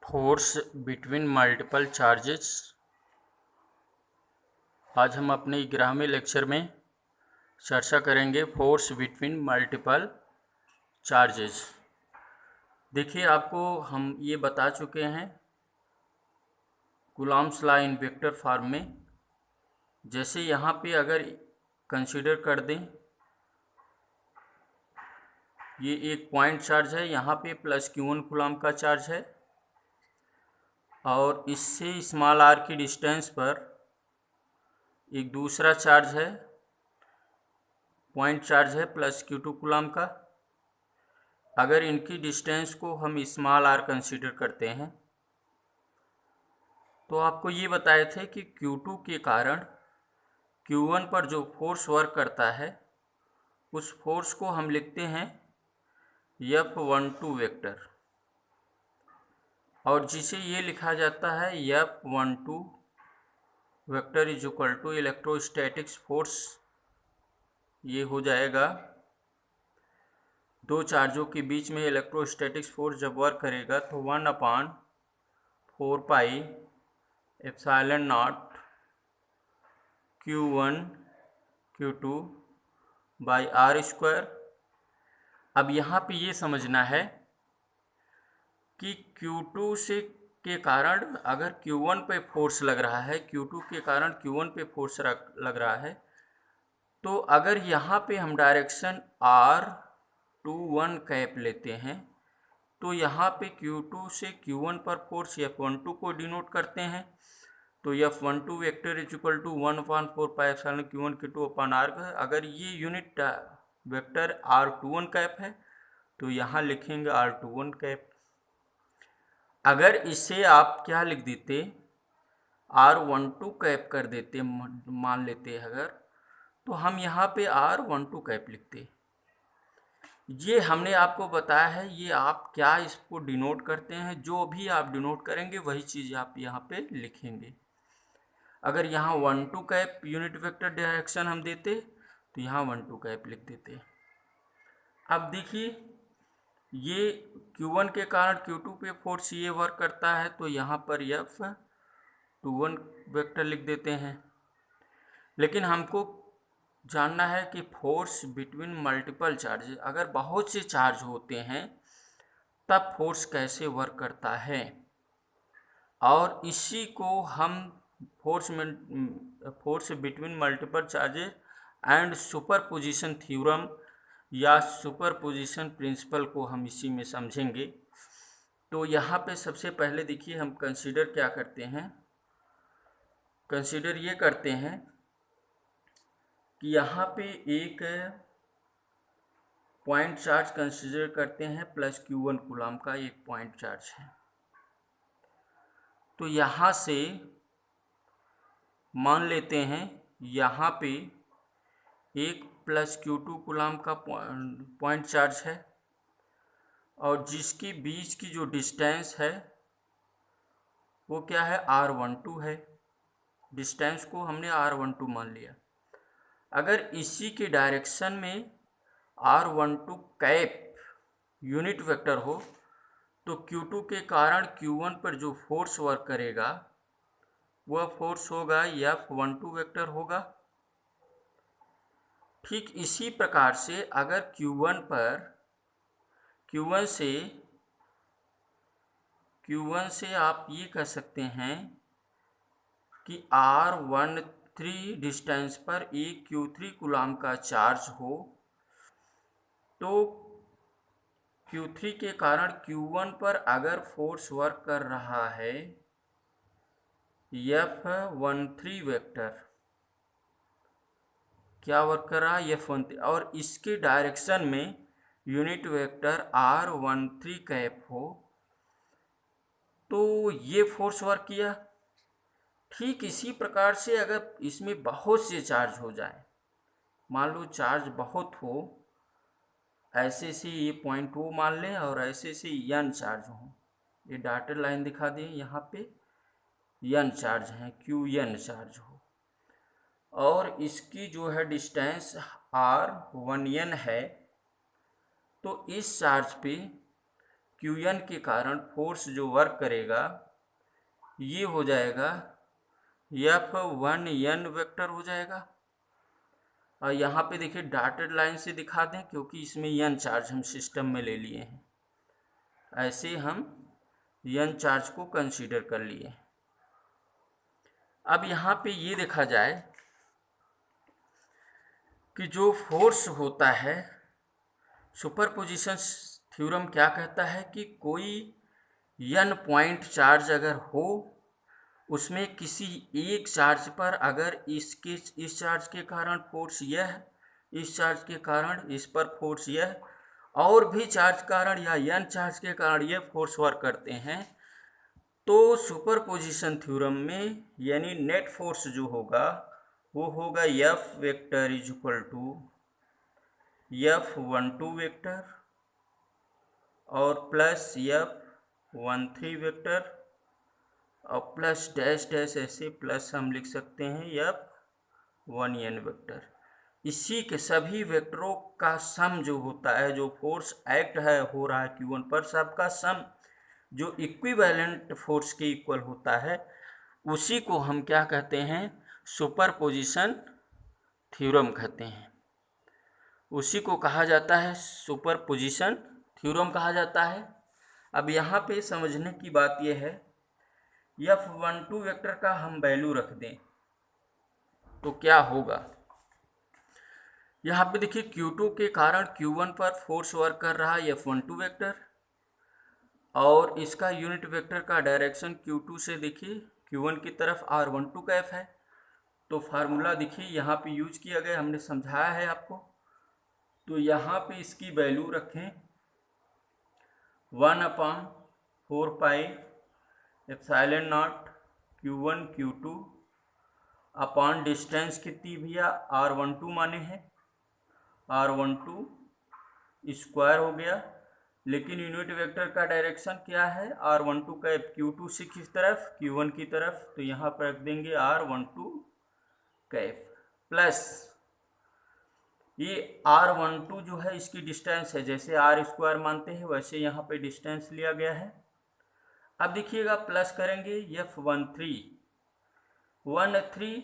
Force between multiple charges. आज हम अपने 11वें लेक्चर में चर्चा करेंगे फोर्स बिटवीन मल्टीपल चार्जेस। देखिए, आपको हम ये बता चुके हैं Coulomb's law in vector form में। जैसे यहाँ पे अगर कंसीडर कर दें, ये एक पॉइंट चार्ज है, यहाँ पे प्लस Q1 कूलॉम का चार्ज है और इससे स्मॉल r की डिस्टेंस पर एक दूसरा चार्ज है, पॉइंट चार्ज है प्लस Q2 कूलॉम का। अगर इनकी डिस्टेंस को हम स्मॉल r कंसीडर करते हैं तो आपको ये बताए थे कि Q2 के कारण Q1 पर जो फोर्स वर्क करता है उस फोर्स को हम लिखते हैं F12 वेक्टर, और जिसे ये लिखा जाता है F12 vector is equal to electrostatics force. ये हो जाएगा दो चार्जों के बीच में इलेक्ट्रोस्टैटिक्स फोर्स जब वर्क करेगा तो 1/4 pi epsilon not Q1 Q2 by R square. अब यहाँ पे ये समझना है कि Q2 से के कारण अगर Q1 पे फोर्स लग रहा है, Q2 के कारण Q1 पे फोर्स लग रहा है, तो अगर यहाँ पे हम डायरेक्शन R21 कैप लेते हैं तो यहाँ पे Q2 से Q1 पर फोर्स F12 को डिनोट करते हैं। तो F12 vector is equal to 1/4 pi epsilon Q1 Q2 upon R है। अगर ये यूनिट वेक्टर R21 कैप है तो यहाँ लिखेंगे R21 कैप। अगर इसे आप क्या लिख देते, R12 कैप कर देते, मान लेते अगर, तो हम यहाँ पे R12 कैप लिखते। ये हमने आपको बताया है, ये आप क्या इसको डिनोट करते हैं, जो भी आप डिनोट करेंगे वही चीज़ आप यहाँ पे लिखेंगे। अगर यहाँ 12 कैप यूनिट वेक्टर डायरेक्शन हम देते तो यहाँ 12 कैप लिख देते। अब देखिए, ये Q1 के कारण Q2 पे फोर्स ये वर्क करता है तो यहाँ पर F21 वेक्टर लिख देते हैं। लेकिन हमको जानना है कि फोर्स बिटवीन मल्टीपल चार्ज, अगर बहुत से चार्ज होते हैं तब फोर्स कैसे वर्क करता है, और इसी को हम force between multiple charges and superposition theorem या सुपरपोजिशन प्रिंसिपल को हम इसी में समझेंगे। तो यहाँ पे सबसे पहले देखिए, हम कंसीडर क्या करते हैं, कंसीडर ये करते हैं कि यहाँ पे एक पॉइंट चार्ज कंसीडर करते हैं प्लस Q1 कूलॉम का एक पॉइंट चार्ज है। तो यहाँ से मान लेते हैं यहाँ पे एक प्लस Q2 कूलॉम का पॉइंट चार्ज है और जिसकी बीच की जो डिस्टेंस है वो क्या है, R12 है। डिस्टेंस को हमने R12 मान लिया। अगर इसी के डायरेक्शन में R12 कैप यूनिट वेक्टर हो तो Q2 के कारण Q1 पर जो फोर्स वर्क करेगा वह फोर्स होगा F12 वेक्टर होगा। ठीक इसी प्रकार से अगर Q1 से आप ये कह सकते हैं कि R13 डिस्टेंस पर एक Q3 कूलॉम का चार्ज हो तो Q3 के कारण Q1 पर अगर फोर्स वर्क कर रहा है F13 वेक्टर, क्या वर्क कर रहा है F13, और इसके डायरेक्शन में यूनिट वेक्टर R13 कैप हो तो ये फोर्स वर्क किया। ठीक इसी प्रकार से अगर इसमें बहुत से चार्ज हो जाए, मान लो चार्ज बहुत हो, ऐसे से ये पॉइंट O मान लें और ऐसे से N चार्ज हो, ये डॉटेड लाइन दिखा दें, यहाँ पे N चार्ज हैं, Qn चार्ज हो, और इसकी जो है डिस्टेंस R1n है, तो इस चार्ज पे Qn के कारण फोर्स जो वर्क करेगा ये हो जाएगा F1n वेक्टर हो जाएगा। और यहाँ पे देखिए डॉटेड लाइन से दिखा दें क्योंकि इसमें n चार्ज हम सिस्टम में ले लिए हैं, ऐसे हम n चार्ज को कंसीडर कर लिए। अब यहाँ पे ये देखा जाए कि जो फोर्स होता है, सुपरपोजिशन थ्योरम क्या कहता है कि कोई n पॉइंट चार्ज अगर हो, उसमें किसी एक चार्ज पर अगर इस चार्ज के कारण फोर्स यह, इस चार्ज के कारण इस पर फोर्स यह, और भी चार्ज कारण या n चार्ज के कारण ये फोर्स वर्क करते हैं, तो सुपरपोजिशन थ्योरम में यानी नेट फोर्स जो होगा वो होगा F vector is equal to F12 vector और प्लस F13 वेक्टर और प्लस डैश डैश, ऐसे प्लस हम लिख सकते हैं F1n वेक्टर। इसी के सभी वेक्टरों का सम जो होता है, जो फोर्स एक्ट है हो रहा है Q1 पर, सबका सम जो इक्विवेलेंट फोर्स के इक्वल होता है, उसी को हम क्या कहते हैं, सुपरपोजिशन थ्योरम कहते हैं। उसी को कहा जाता है सुपरपोजिशन थ्योरम कहा जाता है। अब यहाँ पे समझने की बात यह है, F12 वेक्टर का हम वैल्यू रख दें तो क्या होगा। यहाँ पे देखिए Q2 के कारण Q1 पर फोर्स वर्क कर रहा है F12 वेक्टर, और इसका यूनिट वेक्टर का डायरेक्शन Q2 से देखिए Q1 की तरफ R12 का F है। तो फार्मूला देखिए यहाँ पे यूज किया गया, हमने समझाया है आपको। तो यहाँ पे इसकी वैल्यू रखें 1/4 pi epsilon not Q1 Q2 upon distance कितनी भैया R12 माने हैं, R12 स्क्वायर हो गया, लेकिन यूनिट वेक्टर का डायरेक्शन क्या है, R12 का Q2 से किस तरफ, Q1 की तरफ, तो यहाँ पर रख देंगे R12 कैफ प्लस ये R12 जो है इसकी डिस्टेंस है, जैसे R स्क्वायर मानते हैं वैसे यहाँ पे डिस्टेंस लिया गया है। अब देखिएगा प्लस करेंगे F13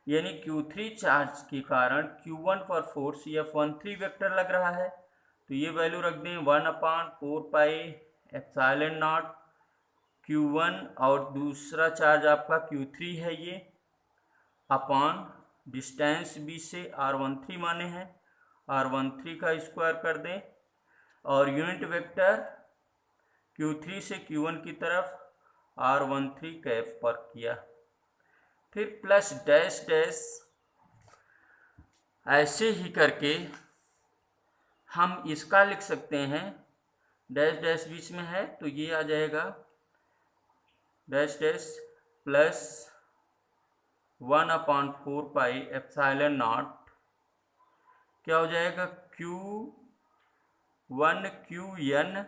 यानी Q3 चार्ज के कारण Q1 पर फोर्स F13 वेक्टर लग रहा है, तो ये वैल्यू रख दें 1/4 पाई एप्सिलॉन नॉट Q1 और दूसरा चार्ज आपका Q3 है ये, अपॉन डिस्टेंस B से R13 माने हैं, R13 का स्क्वायर कर दें, और यूनिट वेक्टर Q3 से Q1 की तरफ R13 कैफ पर किया, फिर प्लस डैश डैश, ऐसे ही करके हम इसका लिख सकते हैं, डैश डैश बीच में है तो ये आ जाएगा dash dash plus 1/4 pi epsilon not, क्या हो जाएगा Q1 Qn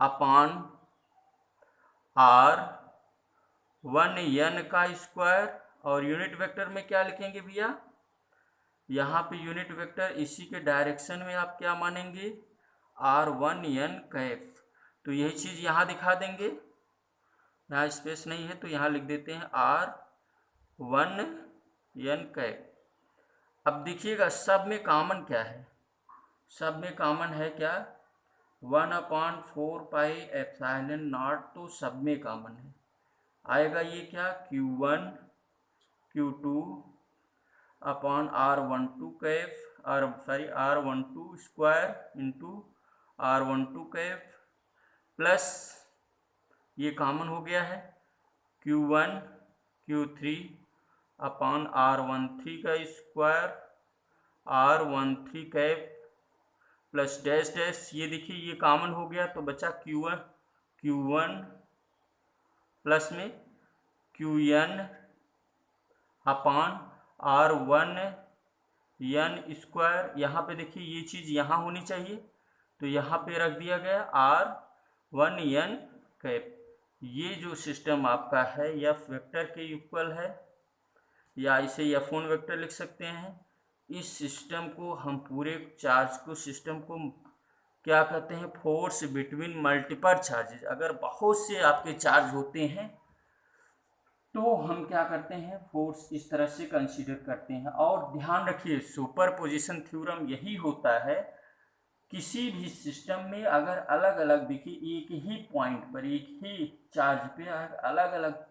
अपॉन R1n का स्क्वायर, और यूनिट वेक्टर में क्या लिखेंगे भैया, यहाँ पे यूनिट वेक्टर इसी के डायरेक्शन में आप क्या मानेंगे, R1n कैफ, तो यही चीज़ यहाँ दिखा देंगे, यहाँ स्पेस नहीं है तो यहाँ लिख देते हैं R1n कैफ। अब देखिएगा सब में कॉमन क्या है, सब में कॉमन है क्या, 1/4 पाई एप्सिलॉन नॉट, तो सब में कॉमन है, आएगा ये क्या Q1 Q2 upon R12 Kaif, R12 square into R12 Kaif, plus ये कॉमन हो गया है Q1 Q3 अपॉन R13 का square R13 Kaif plus dash dash, ये देखिए ये कॉमन हो गया तो बचा Q1 प्लस में Qn अपॉन R1n स्क्वायर, यहाँ पे देखिए ये चीज़ यहाँ होनी चाहिए तो यहाँ पे रख दिया गया R1n कैप। ये जो सिस्टम आपका है F वेक्टर के इक्वल है, या इसे F1 वेक्टर लिख सकते हैं। इस सिस्टम को हम पूरे चार्ज को सिस्टम को क्या कहते हैं, फोर्स बिटवीन मल्टीपल चार्जेस। अगर बहुत से आपके चार्ज होते हैं तो हम क्या करते हैं, फोर्स इस तरह से कंसीडर करते हैं। और ध्यान रखिए, सुपरपोजिशन थ्योरम यही होता है, किसी भी सिस्टम में अगर अलग अलग, देखिए एक ही पॉइंट पर, एक ही चार्ज पे अलग अलग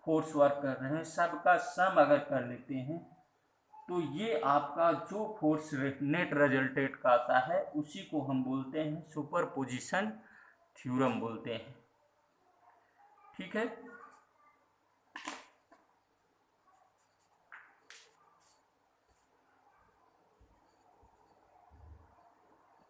फोर्स वर्क कर रहे हैं, सबका सम अगर कर लेते हैं तो ये आपका जो फोर्स नेट रिजल्टेट का आता है उसी को हम बोलते हैं सुपरपोजिशन थ्योरम बोलते हैं। ठीक है।